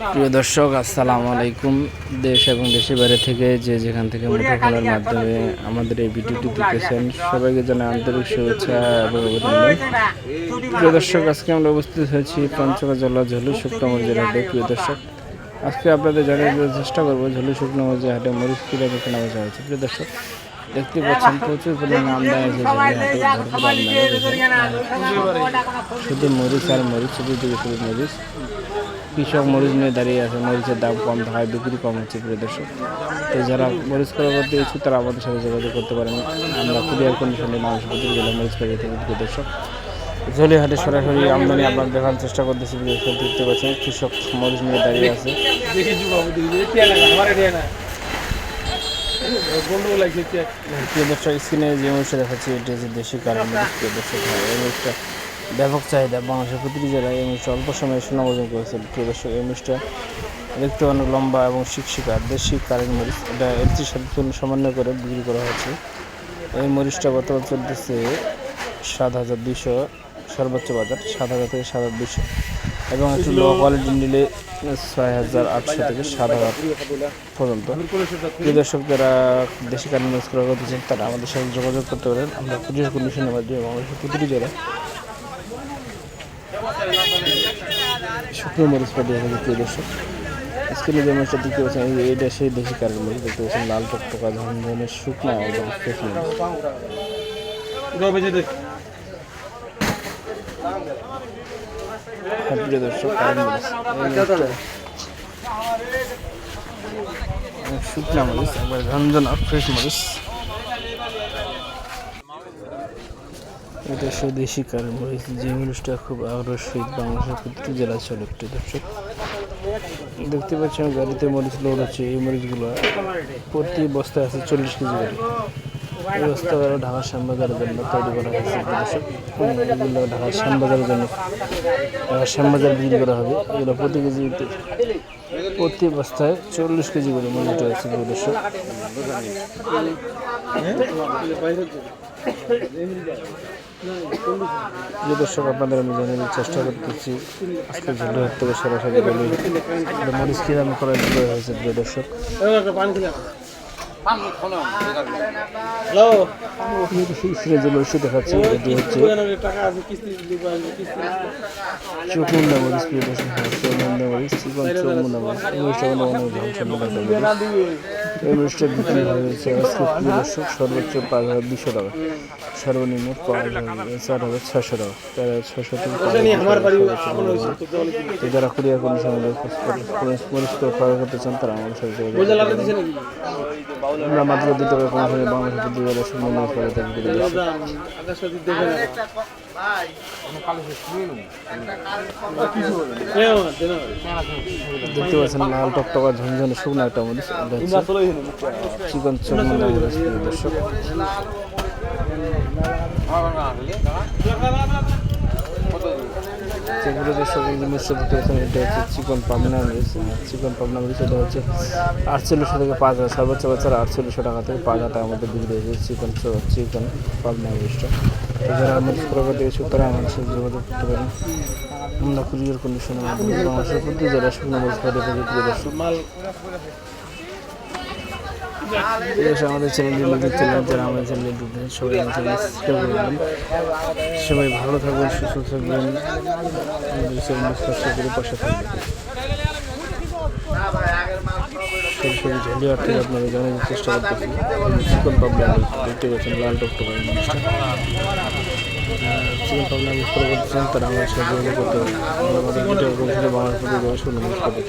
প্রিয় দর্শক, আসসালামু আলাইকুম। দেশ এবং দেশের বাইরে থেকে যে যেখান থেকে মুঠোফোনের মাধ্যমে আমাদের এই ভিডিওটি দেখতেছেন, সবাইকে জানাই আন্তরিক শুভেচ্ছা এবং অভিনন্দন। প্রিয় দর্শক, আজকে আমরা উপস্থিত হয়েছি পঞ্চগড় জেলা ঝুলু শুকনো মরিচের হাটে। প্রিয় দর্শক, আজকে আপনাদের জানিয়ে দেওয়ার চেষ্টা করবো ঝুলু শুকনো মরিচের হাটে মরিচ কীভাবে কেনা বেচা হয়েছে। প্রিয় দর্শক, দেখতে পাচ্ছেন প্রচুর পরিমাণে আমদানি হয়েছে। শুধু মরিচ আর মরিচ, শুধু মরিচ। কৃষক মরিচ নিয়ে দাঁড়িয়ে আছে, মরিচের দাম কম থাকায় বিক্রি কম হচ্ছে। প্রিয় দর্শক, তো যারা মরিচ ক্রয় করতে ইচ্ছুক তারা আমাদের সাথে যোগাযোগ করতে পারেন। আমরা কুরিয়ার কন্ডিশনে মানুষপত্র জেলা মরিচ পাই থাকি। প্রিয় দর্শক, ঝোলি হাটে সরাসরি আমদানি আপনার দেখার চেষ্টা করতেছি। দেখতে পাচ্ছেন কৃষক মরিচ নিয়ে দাঁড়িয়ে আছে। প্রিয় দর্শক, স্ক্রিনে যে মরিচটা দেখাচ্ছি এটি হচ্ছে দেশি কারেন্ট মরিচ। প্রিয় দর্শক, এই মরিচটা ব্যাপক চাহিদা বাংলাদেশের প্রতিটি জেলায়। এই মরিচটা অল্প সময়ে সুনাম অর্জন করেছে। প্রিয় দর্শক, এই মরিচটা দেখতে অনেক লম্বা এবং শিকশিকা দেশি কারেন্ট মরিচ। এটা এটির সাথে সমন্বয় করে বিক্রি করা হচ্ছে। এই মরিচটা বর্তমান চলতেছে 7,200 সর্বোচ্চ বাজার, 7,000 থেকে 7,200, এবং একটু লো কোয়ালিটি নিলে 6,800 থেকে 7,000 পর্যন্ত। প্রিয় দর্শক, যারা দেশি কারেন্ট মরিচ ক্রয় করতেছেন তারা আমাদের সাথে যোগাযোগ করতে পারেন। আমরা কুরিয়ার কন্ডিশনের মাধ্যমে বাংলাদেশের প্রতিটি জেলায় শুকনো মরিচ পাঠিয়ে থাকি। প্রিয় দর্শক, স্ক্রিনে যে মরিচটা দেখতে পাচ্ছেন এইটা সেই দেশি কারেন্ট মরিচ। দেখতে পাচ্ছেন লাল টকটকা ধরনের শুকনা এবং ফ্রেশ মরিচ। প্রিয় দর্শক, কারেন্ট মরিচ শুকনা মরিচ, একবার ঝনঝনা ফ্রেশ মরিচ। এটা স্বদেশি কারেন্ট মরিচ, যে মরিচটা খুব আগ্রসী বাংলাদেশের প্রতিটি জেলায় চলে। প্রিয় দর্শক, দেখতে পাচ্ছেন গাড়িতে মরিচ লোড হচ্ছে। এই মরিচগুলো প্রতি বস্তায় আছে 40 কেজি করে। এই বস্তাগুলো ঢাকার শ্যামবাজারের জন্য তৈরি করা হয়েছে। এগুলো ঢাকার শ্যামবাজারের জন্য শ্যামবাজার বিক্রি করা হবে। এগুলো প্রতি কেজিতে প্রতি বস্তায় 40 কেজি করে মরিচটা আছে। প্রিয় দর্শক, প্রিয় দর্শক, আপনাদের আমি জানানোর চেষ্টা করতেছি আজকে ঝুলি হাট থেকে সরাসরি মরিচ কিনে করার হয়েছে। প্রিয় দর্শক, যে মরিচ দেখাচ্ছি এটি হচ্ছে চকুন্ডা মরিচ। প্রিয় দর্শক, চকুন্ডা মরিচ, চিকন চকুন্ডা মরিচ। এই মরিচটা এই মরিচটা বিক্রি হয়েছে আজকে। প্রিয় দর্শক, সর্বোচ্চ 5,200 টাকা, সর্বনিম্ন 4,600 টাকা, 600 থেকে 5,000। যারা কুরিয়ার কন্ডিশনে মরিচ ক্রয় করতে চান তারা আমাদের সাথে আমরা মাত্র 2 টাকা কমিশনে বাংলাদেশের প্রতি জেলায় শুকনো মরিচ পাওয়া থাকি। দেখতে পাচ্ছেন লাল টকটকা ঝনঝনে শুকনো একটা মরিচ। চিকন চকুন্ডা মরিচ। প্রিয় দর্শক, সেগুলো যে সব মরিচটা দেখতে পাচ্ছেন এটা হচ্ছে চিকন পাবনা মরিচ। চিকন পাবনা মরিচ এটা হচ্ছে 4,800 থেকে 5,000, সর্বোচ্চ বছর 4,800 টাকা থেকে 5,000 টাকার মধ্যে বিক্রি হয়েছে চিকন পাবনা মরিচটা। যারা মরিচ ক্রয় করতে ইচ্ছুক তারা আমাদের সাথে যোগাযোগ করতে পারেন। আমরা কুরিয়ার কন্ডিশনের মাধ্যমে বাংলাদেশের প্রতি যারা শুকনো মরিচ পাঠিয়ে থাকি। প্রিয় দর্শক, আমাদের চ্যানেলটি দেখছিলেন, যারা আমাদের চ্যানেলটি সবাই সবাই ভালো থাকবেন, সুস্থ থাকবেন, করে পাশে থাকবেন। সরাসরি ঝালি হাট থেকে আপনারা জানার চেষ্টা করতেছি চিকন পাবনা দেখতে পাচ্ছেন লাল টকটকা জিনিসটা। চিকন পাবনা মিস করে করতেছেন তারা আমাদের সাথে যোগাযোগ করতে পারেন। আমাদের ভিডিও বাংলার প্রতি শুনে মিস করতে